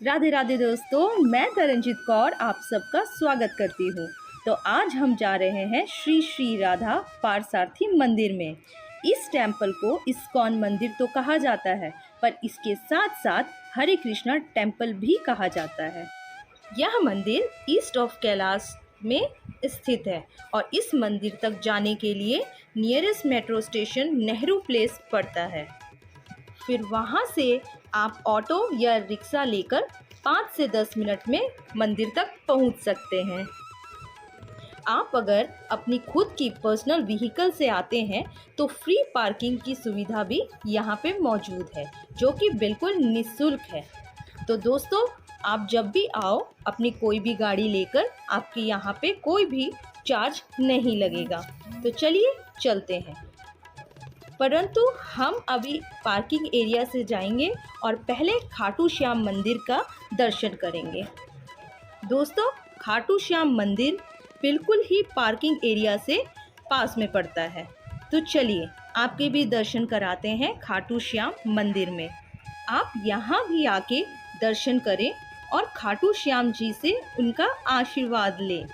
राधे राधे दोस्तों, मैं तरनजीत कौर आप सबका स्वागत करती हूँ। तो आज हम जा रहे हैं श्री श्री राधा पारसारथी मंदिर में। इस टेम्पल को इस्कॉन मंदिर तो कहा जाता है, पर इसके साथ साथ हरे कृष्णा टेम्पल भी कहा जाता है। यह मंदिर ईस्ट ऑफ कैलाश में स्थित है और इस मंदिर तक जाने के लिए nearest metro station Nehru place पड़ता है। फिर वहाँ से आप ऑटो या रिक्शा लेकर 5 से 10 मिनट में मंदिर तक पहुँच सकते हैं। आप अगर अपनी खुद की पर्सनल व्हीकल से आते हैं तो फ्री पार्किंग की सुविधा भी यहाँ पे मौजूद है, जो कि बिल्कुल निःशुल्क है। तो दोस्तों, आप जब भी आओ अपनी कोई भी गाड़ी लेकर, आपके यहाँ पे कोई भी चार्ज नहीं लगेगा। तो चलिए चलते हैं। परंतु हम अभी पार्किंग एरिया से जाएंगे और पहले खाटू श्याम मंदिर का दर्शन करेंगे। दोस्तों, खाटू श्याम मंदिर बिल्कुल ही पार्किंग एरिया से पास में पड़ता है। तो चलिए आपके भी दर्शन कराते हैं खाटू श्याम मंदिर में। आप यहाँ भी आके दर्शन करें और खाटू श्याम जी से उनका आशीर्वाद लें।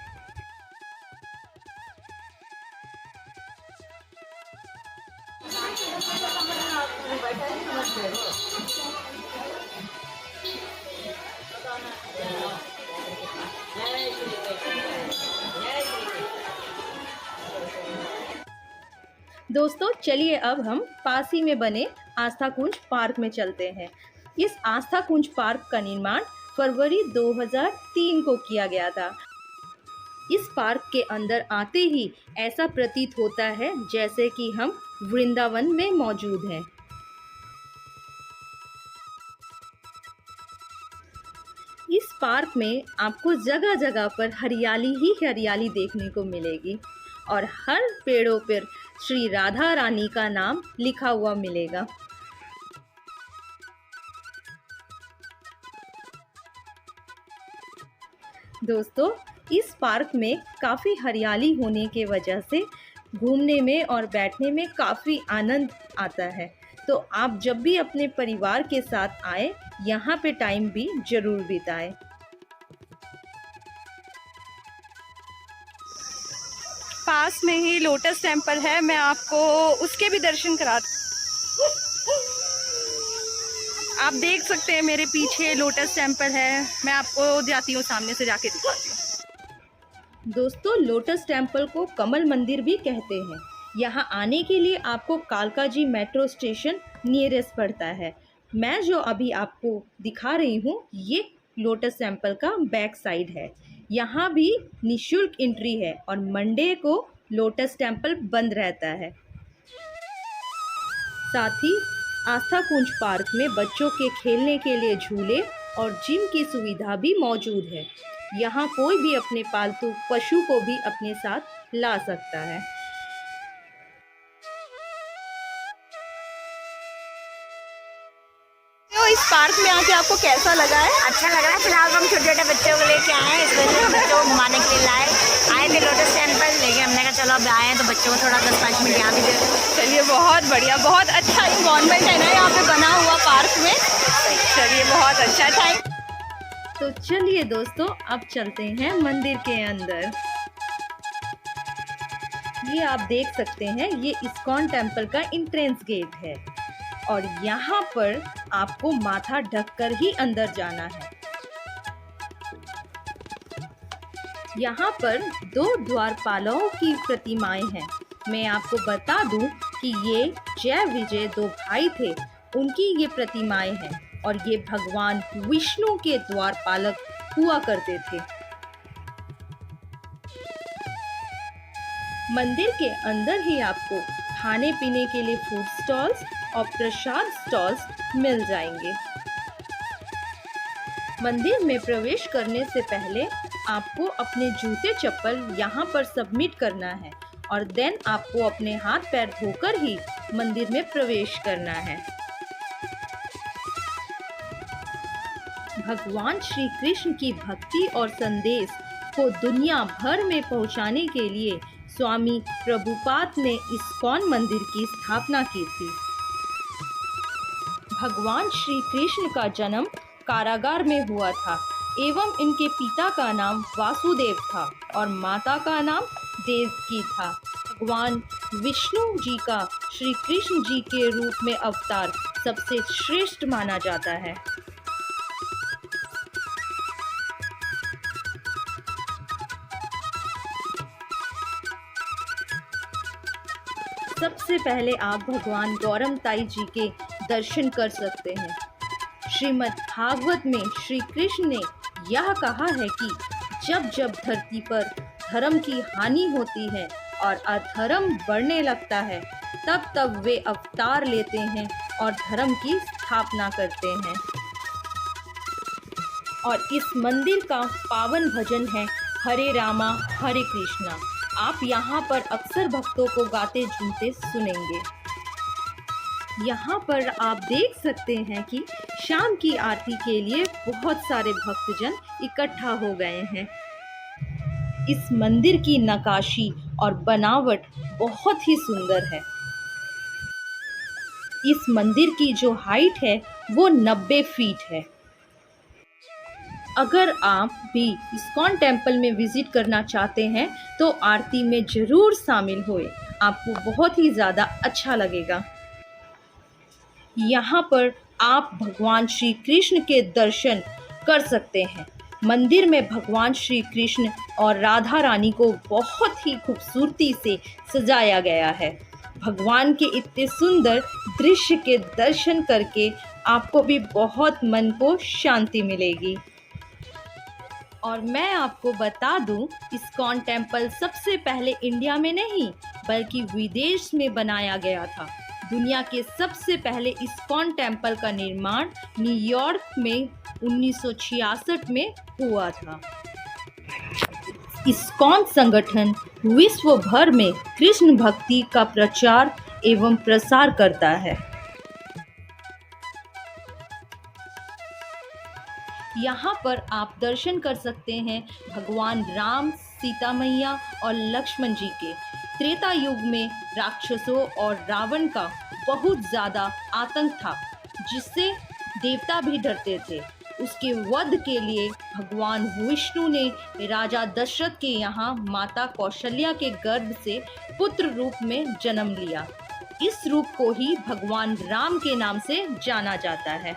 दोस्तों, चलिए अब हम पास ही में बने आस्था कुंज पार्क में चलते हैं। इस आस्था कुंज पार्क का निर्माण फरवरी 2003 को किया गया था। इस पार्क के अंदर आते ही ऐसा प्रतीत होता है जैसे कि हम वृंदावन में मौजूद हैं। इस पार्क में आपको जगह जगह पर हरियाली ही हरियाली देखने को मिलेगी और हर पेड़ों पर श्री राधा रानी का नाम लिखा हुआ मिलेगा। दोस्तों, इस पार्क में काफ़ी हरियाली होने के वजह से घूमने में और बैठने में काफ़ी आनंद आता है। तो आप जब भी अपने परिवार के साथ आए, यहाँ पे टाइम भी ज़रूर बिताएं। पास में ही लोटस टेम्पल है, मैं आपको उसके भी दर्शन करा। आप देख सकते हैं मेरे पीछे लोटस टेम्पल है। मैं आपको जाती हूँ, सामने से जाके दिखाती हूँ। दोस्तों, लोटस टेम्पल को कमल मंदिर भी कहते हैं। यहाँ आने के लिए आपको कालकाजी मेट्रो स्टेशन नियरेस्ट पड़ता है। मैं जो अभी आपको दिखा रही हूँ, ये लोटस टेम्पल का बैक साइड है। यहाँ भी निःशुल्क एंट्री है और मंडे को लोटस टेम्पल बंद रहता है। साथ ही आस्था कुंज पार्क में बच्चों के खेलने के लिए झूले और जिम की सुविधा भी मौजूद है। यहाँ कोई भी अपने पालतू पशु को भी अपने साथ ला सकता है। तो इस पार्क में आके आपको कैसा लगा है? अच्छा लग रहा है। फिलहाल हम छोटे छोटे बच्चों को लेके आए हैं, इस वजह से बच्चों को घुमाने के लिए आए थे लोटस टेम्पल, लेकिन हमने कहा चलो अब आए हैं तो बच्चों को थोड़ा 10-5 मिनट यहाँ भी दे दो। चलिए, बहुत बढ़िया, बहुत अच्छा इन्वायरमेंट है ना यहाँ पे बना हुआ पार्क में। चलिए, बहुत अच्छा, थैंक। तो चलिए दोस्तों, अब चलते हैं मंदिर के अंदर। ये आप देख सकते हैं, ये इस्कॉन टेम्पल का एंट्रेंस गेट है और यहाँ पर आपको माथा ढककर ही अंदर जाना है। यहाँ पर 2 द्वारपालों की प्रतिमाएं हैं। मैं आपको बता दूं कि ये जय विजय 2 भाई थे, उनकी ये प्रतिमाएं हैं और ये भगवान विष्णु के द्वारपालक हुआ करते थे। मंदिर के अंदर ही आपको खाने पीने के लिए फूड स्टॉल्स और प्रसाद स्टॉल्स मिल जाएंगे। मंदिर में प्रवेश करने से पहले आपको अपने जूते चप्पल यहाँ पर सबमिट करना है और देन आपको अपने हाथ पैर धोकर ही मंदिर में प्रवेश करना है। भगवान श्री कृष्ण की भक्ति और संदेश को दुनिया भर में पहुँचाने के लिए स्वामी प्रभुपाद ने इस्कॉन मंदिर की स्थापना की थी। भगवान श्री कृष्ण का जन्म कारागार में हुआ था एवं इनके पिता का नाम वासुदेव था और माता का नाम देवकी था। भगवान विष्णु जी का श्री कृष्ण जी के रूप में अवतार सबसे श्रेष्ठ माना जाता है। सबसे पहले आप भगवान गौरमताई जी के दर्शन कर सकते हैं। श्रीमद् भागवत में श्री कृष्ण ने यह कहा है कि जब जब धरती पर धर्म की हानि होती है और अधर्म बढ़ने लगता है तब तब वे अवतार लेते हैं और धर्म की स्थापना करते हैं। और इस मंदिर का पावन भजन है हरे रामा हरे कृष्णा। आप यहाँ पर अक्सर भक्तों को गाते झूमते सुनेंगे। यहाँ पर आप देख सकते हैं कि शाम की आरती के लिए बहुत सारे भक्तजन इकट्ठा हो गए हैं। इस मंदिर की नक्काशी और बनावट बहुत ही सुंदर है। इस मंदिर की जो हाइट है वो 90 फीट है। अगर आप भी इस्कॉन टेम्पल में विजिट करना चाहते हैं तो आरती में ज़रूर शामिल होए, आपको बहुत ही ज़्यादा अच्छा लगेगा। यहाँ पर आप भगवान श्री कृष्ण के दर्शन कर सकते हैं। मंदिर में भगवान श्री कृष्ण और राधा रानी को बहुत ही खूबसूरती से सजाया गया है। भगवान के इतने सुंदर दृश्य के दर्शन करके आपको भी बहुत मन को शांति मिलेगी। और मैं आपको बता दूं, इस्कॉन टेम्पल सबसे पहले इंडिया में नहीं बल्कि विदेश में बनाया गया था। दुनिया के सबसे पहले इस्कॉन टेम्पल का निर्माण न्यूयॉर्क में 1966 में हुआ था। इस्कॉन संगठन विश्व भर में कृष्ण भक्ति का प्रचार एवं प्रसार करता है। यहाँ पर आप दर्शन कर सकते हैं भगवान राम, सीता मैया और लक्ष्मण जी के। त्रेता युग में राक्षसों और रावण का बहुत ज़्यादा आतंक था जिससे देवता भी डरते थे। उसके वध के लिए भगवान विष्णु ने राजा दशरथ के यहाँ माता कौशल्या के गर्भ से पुत्र रूप में जन्म लिया। इस रूप को ही भगवान राम के नाम से जाना जाता है।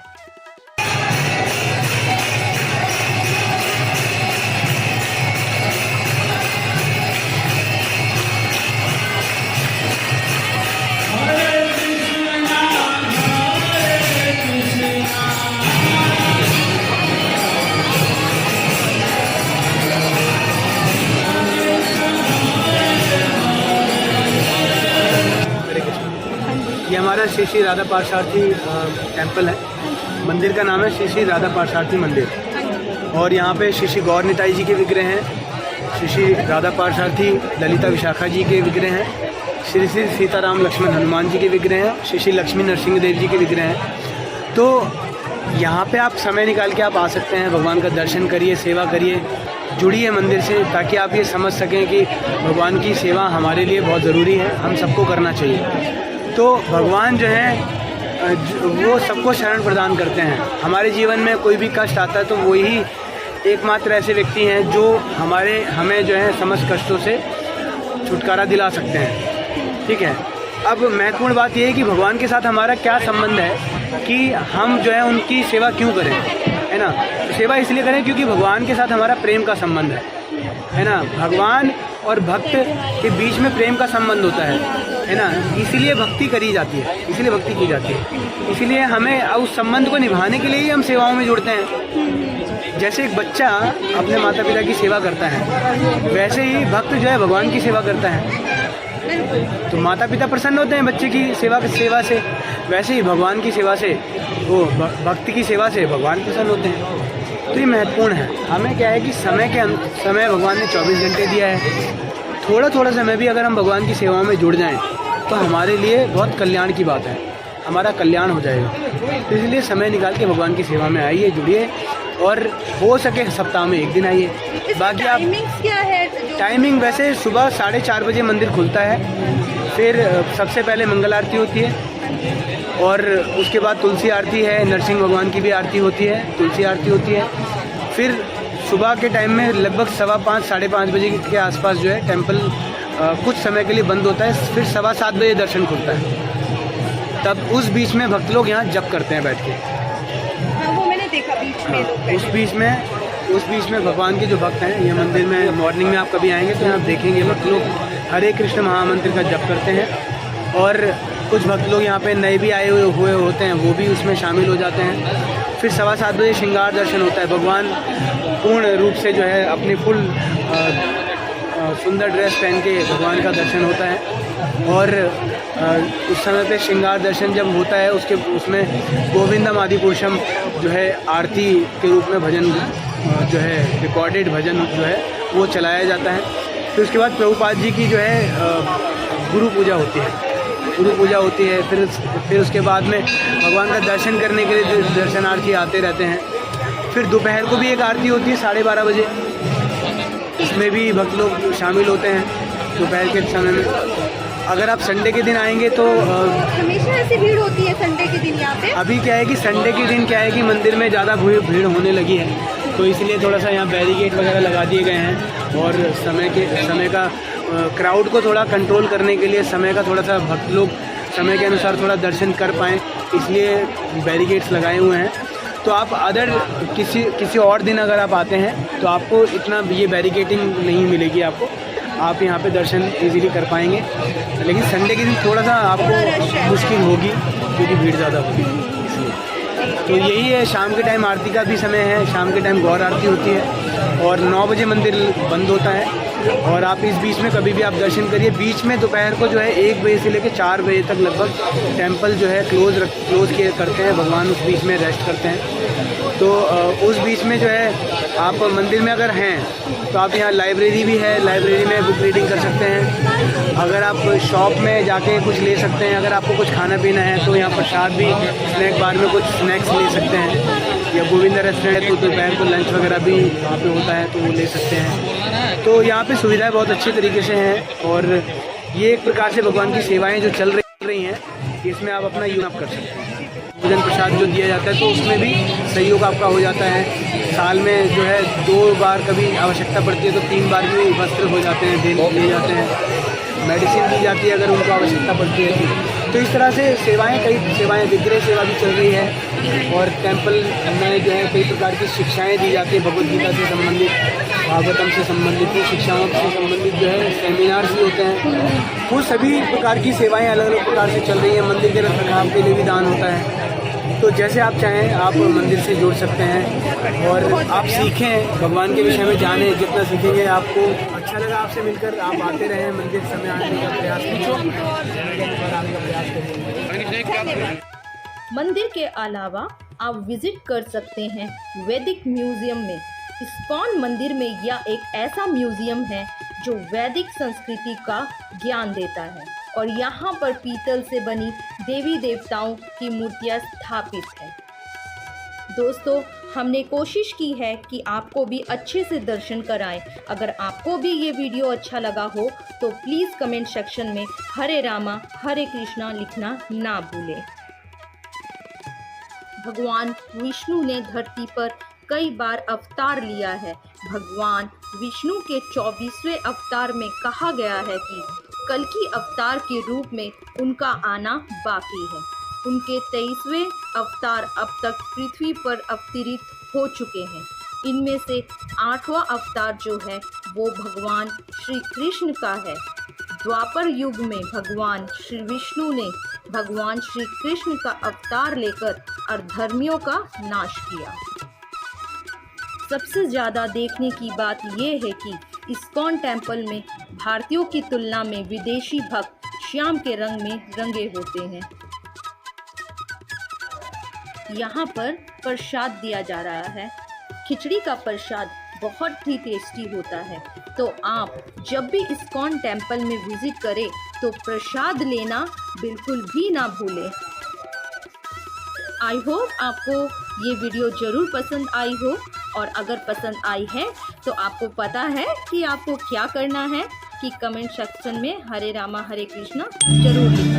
ये हमारा श्री श्री राधा पार्थसारथी टेम्पल है। मंदिर का नाम है श्री श्री राधा पार्थसारथी मंदिर। और यहाँ पे श्री श्री गौरनिताई जी के विग्रह हैं, श्री श्री राधा पार्थसारथी ललिता विशाखा जी के विग्रह हैं, श्री श्री सीताराम लक्ष्मण हनुमान जी के विग्रह हैं, श्री श्री लक्ष्मी नरसिंह देव जी के विग्रह हैं। तो यहाँ पे आप समय निकाल के आप आ सकते हैं, भगवान का दर्शन करिए, सेवा करिए, जुड़िए मंदिर से, ताकि आप ये समझ सकें कि भगवान की सेवा हमारे लिए बहुत ज़रूरी है, हम सबको करना चाहिए। तो भगवान जो है वो सबको शरण प्रदान करते हैं। हमारे जीवन में कोई भी कष्ट आता है तो वही एकमात्र ऐसे व्यक्ति हैं जो हमें जो है समस्त कष्टों से छुटकारा दिला सकते हैं। ठीक है। अब महत्वपूर्ण बात यह है कि भगवान के साथ हमारा क्या संबंध है कि हम जो है उनकी सेवा क्यों करें, है ना। सेवा इसलिए करें क्योंकि भगवान के साथ हमारा प्रेम का संबंध है ना। भगवान और भक्त के बीच में प्रेम का संबंध होता है ना। इसीलिए भक्ति करी जाती है, इसीलिए भक्ति की जाती है। इसीलिए हमें उस संबंध को निभाने के लिए ही हम सेवाओं में जुड़ते हैं। जैसे एक बच्चा अपने माता पिता की सेवा करता है, वैसे ही भक्त जो है भगवान की सेवा करता है। तो माता पिता प्रसन्न होते हैं बच्चे की सेवा से, वैसे ही भगवान की सेवा से, वो भक्त की सेवा से भगवान प्रसन्न होते हैं। तो ये महत्वपूर्ण है। हमें क्या है कि समय भगवान ने 24 घंटे दिया है। थोड़ा समय भी अगर हम भगवान की सेवाओं में जुड़ जाएं तो हमारे लिए बहुत कल्याण की बात है, हमारा कल्याण हो जाएगा। तो इसलिए समय निकाल के भगवान की सेवा में आइए, जुड़िए, और हो सके सप्ताह में एक दिन आइए। बाकी आप क्या है? टाइमिंग वैसे सुबह 4:30 बजे मंदिर खुलता है। फिर सबसे पहले मंगल आरती होती है, और उसके बाद तुलसी आरती है, नरसिंह भगवान की भी आरती होती है, तुलसी आरती होती है। फिर सुबह के टाइम में लगभग 5:15 साढ़े 5 बजे के आसपास जो है टेम्पल कुछ समय के लिए बंद होता है, फिर 7:15 बजे दर्शन खुलता है। तब उस बीच में भक्त लोग यहाँ जप करते हैं बैठ के। वो मैंने देखा बीच में लोग उस बीच में भगवान के जो भक्त हैं, ये मंदिर में मॉर्निंग में आप कभी आएंगे तो यहाँ देखेंगे भक्त लोग हरे कृष्ण महामंत्र का जप करते हैं। और कुछ भक्त लोग यहाँ पे नए भी आए हुए होते हैं, वो भी उसमें शामिल हो जाते हैं। फिर 7:15 बजे श्रृंगार दर्शन होता है, भगवान पूर्ण रूप से जो है अपनी फुल सुंदर ड्रेस पहन के भगवान का दर्शन होता है। और उस समय पे श्रृंगार दर्शन जब होता है उसमें गोविंदम आदि पुरुषम जो है आरती के रूप में भजन जो है रिकॉर्डेड भजन जो है वो चलाया जाता है। फिर उसके बाद प्रभुपाद जी की जो है गुरु पूजा होती है। फिर उसके बाद में भगवान का दर्शन करने के लिए दर्शनार्थी आते रहते हैं। फिर दोपहर को भी एक आरती होती है 12:30 बजे, इसमें भी भक्त लोग शामिल होते हैं दोपहर के समय में। अगर आप संडे के दिन आएंगे तो हमेशा ऐसी भीड़ होती है संडे के दिन यहाँ पे? अभी क्या है कि संडे के दिन क्या है कि मंदिर में ज़्यादा भीड़ होने लगी है, तो इसलिए थोड़ा सा यहाँ बैरिकेड वगैरह लगा दिए गए हैं। और समय का क्राउड को थोड़ा कंट्रोल करने के लिए समय का थोड़ा सा भक्त लोग समय के अनुसार थोड़ा दर्शन कर पाएँ, इसलिए बैरिकेड्स लगाए हुए हैं। तो आप अदर किसी और दिन अगर आप आते हैं तो आपको इतना ये बैरिकेडिंग नहीं मिलेगी आपको, आप यहाँ पे दर्शन इजीली कर पाएंगे। लेकिन संडे के दिन थोड़ा सा आपको मुश्किल होगी क्योंकि भीड़ ज़्यादा होगी, इसलिए। तो यही है, शाम के टाइम आरती का भी समय है, शाम के टाइम गौर आरती होती है और 9 बजे मंदिर बंद होता है। और आप इस बीच में कभी भी आप दर्शन करिए। बीच में दोपहर को जो है 1 बजे से लेकर 4 बजे तक लगभग टेम्पल जो है क्लोज करते हैं, भगवान उस बीच में रेस्ट करते हैं। तो उस बीच में जो है आप मंदिर में अगर हैं तो आप यहाँ लाइब्रेरी भी है, लाइब्रेरी में बुक रीडिंग कर सकते हैं। अगर आप शॉप में जाके कुछ ले सकते हैं, अगर आपको कुछ खाना पीना है तो यहाँ प्रसाद भी, स्नैक बार में कुछ स्नैक्स ले सकते हैं, या गोविंदा रेस्टोरेंट है तो दोपहर को लंच वगैरह भी वहाँ पे होता है तो वो ले सकते हैं। तो यहाँ पे सुविधाएं बहुत अच्छी तरीके से हैं और ये एक प्रकार से भगवान की सेवाएं जो चल रही हैं, इसमें आप अपना यूज कर सकते हैं। भोजन प्रसाद जो दिया जाता है तो उसमें भी सहयोग आपका हो जाता है। साल में जो है 2 बार कभी आवश्यकता पड़ती है तो 3 बार भी वस्त्र हो जाते हैं, दिए जाते हैं, मेडिसिन दी जाती है अगर उनको आवश्यकता पड़ती है। तो इस तरह से कई सेवाएं, विग्रह सेवा भी चल रही है। और टेम्पल में जो है कई प्रकार की शिक्षाएं दी जाती है, भगवद गीता से संबंधित, भागवतम से संबंधित शिक्षाओं से संबंधित जो है सेमिनार्स भी होते हैं। वो सभी प्रकार की सेवाएं अलग अलग प्रकार से चल रही हैं। मंदिर के रखरखाव के लिए भी दान होता है। तो जैसे आप चाहें आप मंदिर से जुड़ सकते हैं और आप सीखें, भगवान के विषय में जानें। जितना सीखेंगे आपको अच्छा लगा आपसे मिलकर, आप आते रहें, मंदिर समय आने का प्रयास करें। मंदिर के अलावा आप विजिट कर सकते हैं वैदिक म्यूजियम में। इस्कॉन मंदिर में यह एक ऐसा म्यूजियम है जो वैदिक संस्कृति का ज्ञान देता है और यहाँ पर पीतल से बनी देवी देवताओं की मूर्तियाँ स्थापित है। दोस्तों, हमने कोशिश की है कि आपको भी अच्छे से दर्शन कराएं। अगर आपको भी ये वीडियो अच्छा लगा हो तो प्लीज़ कमेंट सेक्शन में हरे रामा हरे कृष्णा लिखना ना भूलें। भगवान विष्णु ने धरती पर कई बार अवतार लिया है। भगवान विष्णु के 24वें अवतार में कहा गया है कि कल्कि अवतार के रूप में उनका आना बाकी है। उनके 23वें अवतार अब तक पृथ्वी पर अवतरित हो चुके हैं। इनमें से 8वां अवतार जो है वो भगवान श्री कृष्ण का है। द्वापर युग में भगवान श्री विष्णु ने भगवान श्री कृष्ण का अवतार लेकर अधर्मियों का नाश किया। सबसे ज़्यादा देखने की बात यह है कि इस्कॉन टेम्पल में भारतीयों की तुलना में विदेशी भक्त श्याम के रंग में रंगे होते हैं। यहाँ पर प्रसाद दिया जा रहा है। खिचड़ी का प्रसाद बहुत ही टेस्टी होता है। तो आप जब भी इस्कॉन टेम्पल में विजिट करें तो प्रसाद लेना बिल्कुल भी ना भूलें। आई होप आपको ये वीडियो ज़रूर पसंद आई हो, और अगर पसंद आई है तो आपको पता है कि आपको क्या करना है कि कमेंट सेक्शन में हरे रामा हरे कृष्णा जरूर लिखें।